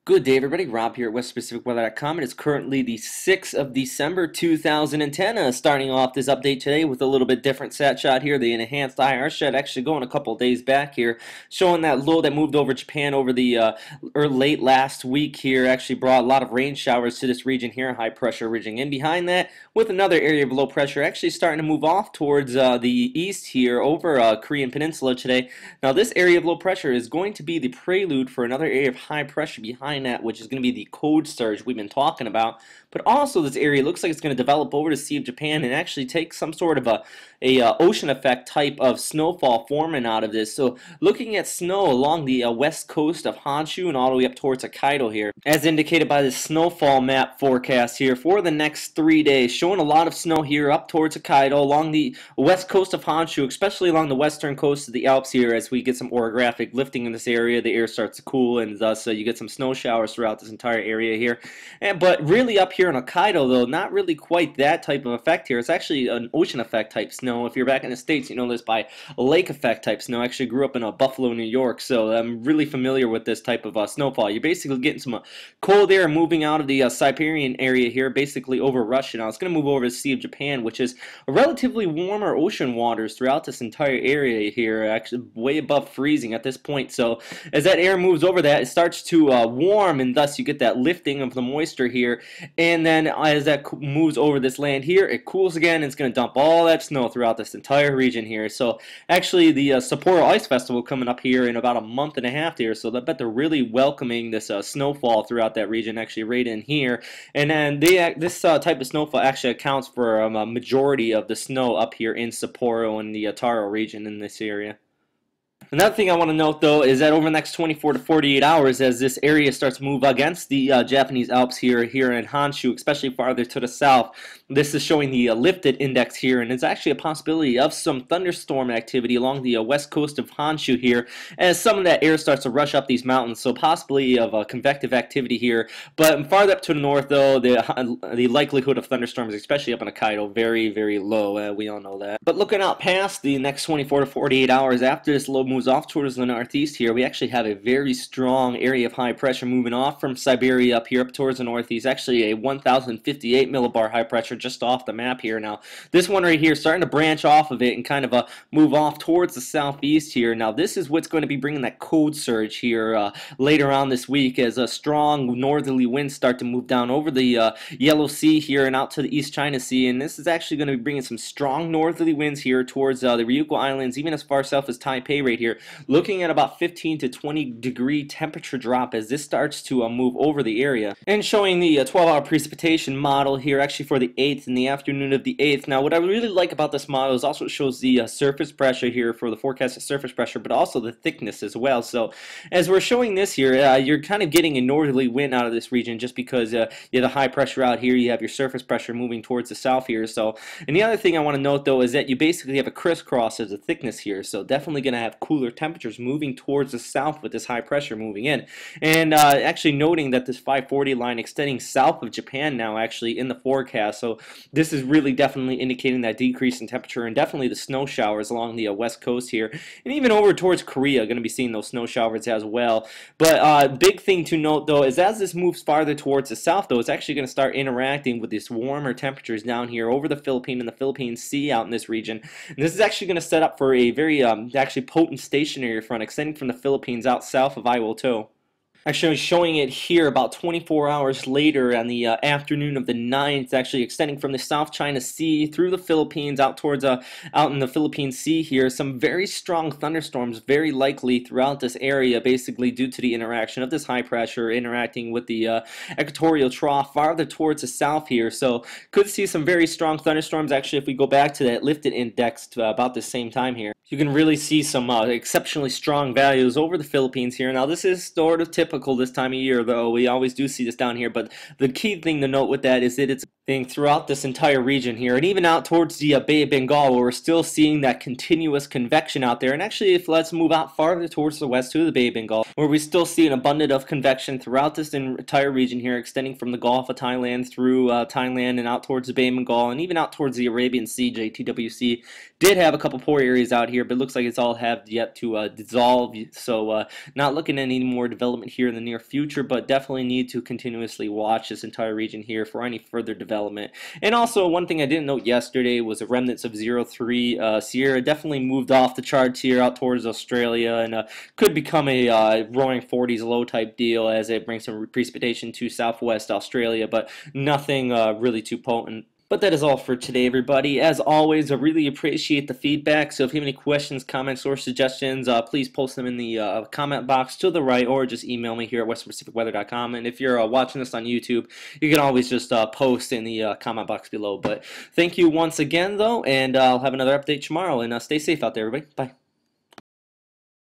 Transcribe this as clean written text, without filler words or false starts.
Good day, everybody. Rob here at WestPacificWeather.com. It is currently the 6th of December 2010. Starting off this update today with a little bit different sat shot here. The enhanced IR shot actually going a couple days back here, showing that low that moved over Japan over the late last week here actually brought a lot of rain showers to this region here, high pressure ridging in behind that, with another area of low pressure actually starting to move off towards the east here over Korean Peninsula today. Now, this area of low pressure is going to be the prelude for another area of high pressure behind that, which is going to be the cold surge we've been talking about. But also, this area looks like it's going to develop over the Sea of Japan and actually take some sort of a ocean effect type of snowfall forming out of this. So looking at snow along the west coast of Honshu and all the way up towards Hokkaido here, as indicated by the snowfall map forecast here for the next 3 days, showing a lot of snow here up towards Hokkaido along the west coast of Honshu, especially along the western coast of the Alps here. As we get some orographic lifting in this area, the air starts to cool, and thus you get some snow showers throughout this entire area here. But really up here in Hokkaido, though, not really quite that type of effect here. It's actually an ocean effect type snow. If you're back in the States, you know this by lake effect type snow. I actually grew up in Buffalo, New York, so I'm really familiar with this type of snowfall. You're basically getting some cold air moving out of the Siberian area here, basically over Russia. Now, it's going to move over the Sea of Japan, which is relatively warmer ocean waters throughout this entire area here, actually way above freezing at this point. So as that air moves over that, it starts to warm, and thus you get that lifting of the moisture here. And then as that moves over this land here, it cools again, and it's going to dump all that snow throughout this entire region here. So actually the Sapporo Ice Festival coming up here in about a month and a half here, so I bet they're really welcoming this snowfall throughout that region, actually right in here. And then this type of snowfall actually accounts for a majority of the snow up here in Sapporo and the Taro region in this area. Another thing I want to note, though, is that over the next 24 to 48 hours, as this area starts to move against the Japanese Alps here in Honshu, especially farther to the south, this is showing the lifted index here, and it's actually a possibility of some thunderstorm activity along the west coast of Honshu here, as some of that air starts to rush up these mountains, so possibly of convective activity here. But farther up to the north, though, the likelihood of thunderstorms, especially up in Hokkaido, very, very low. We all know that. But looking out past the next 24 to 48 hours, after this low moves off towards the northeast here, we actually have a very strong area of high pressure moving off from Siberia up here up towards the northeast. Actually a 1058 millibar high pressure just off the map here. Now this one right here starting to branch off of it and kind of move off towards the southeast here. Now this is what's going to be bringing that cold surge here later on this week, as a strong northerly winds start to move down over the Yellow Sea here and out to the East China Sea, and this is actually going to be bringing some strong northerly winds here towards the Ryukyu Islands, even as far south as Taipei right here, looking at about 15 to 20 degree temperature drop as this starts to move over the area. And showing the 12-hour precipitation model here actually for the 8th in the afternoon of the 8th. Now what I really like about this model is also it shows the surface pressure here for the forecasted surface pressure, but also the thickness as well. So as we're showing this here, you're kind of getting a northerly wind out of this region just because you have the high pressure out here, you have your surface pressure moving towards the south here. So, and the other thing I want to note, though, is that you basically have a crisscross as a thickness here, so definitely going to have cooler temperatures moving towards the south with this high pressure moving in. And actually noting that this 540 line extending south of Japan now actually in the forecast, so this is really definitely indicating that decrease in temperature, and definitely the snow showers along the west coast here, and even over towards Korea going to be seeing those snow showers as well. But big thing to note, though, is as this moves farther towards the south, though, it's actually going to start interacting with these warmer temperatures down here over the Philippines and the Philippine Sea out in this region. And this is actually going to set up for a very actually potent stationary front extending from the Philippines out south of Iwoto. Actually, showing it here about 24 hours later on the afternoon of the 9th, actually extending from the South China Sea through the Philippines out towards out in the Philippine Sea here. Some very strong thunderstorms very likely throughout this area, basically due to the interaction of this high pressure interacting with the equatorial trough farther towards the south here. So could see some very strong thunderstorms. Actually, if we go back to that lifted index to about the same time here, you can really see some exceptionally strong values over the Philippines here. Now this is sort of typical this time of year, though. We always do see this down here, but the key thing to note with that is that it's thing throughout this entire region here, and even out towards the Bay of Bengal, where we're still seeing that continuous convection out there. And actually, if let's move out farther towards the west to the Bay of Bengal, where we still see an abundance of convection throughout this entire region here, extending from the Gulf of Thailand through Thailand and out towards the Bay of Bengal, and even out towards the Arabian Sea. JTWC did have a couple poor areas out here, but it looks like it's all have yet to dissolve. So not looking at any more development here in the near future, but definitely need to continuously watch this entire region here for any further development. And also, one thing I didn't note yesterday was the remnants of 03 Sierra definitely moved off the charts here out towards Australia, and could become a roaring 40s low type deal as it brings some precipitation to southwest Australia, but nothing really too potent. But that is all for today, everybody. As always, I really appreciate the feedback. So if you have any questions, comments, or suggestions, please post them in the comment box to the right, or just email me here at westernpacificweather.com. And if you're watching this on YouTube, you can always just post in the comment box below. But thank you once again, though, and I'll have another update tomorrow. And stay safe out there, everybody. Bye.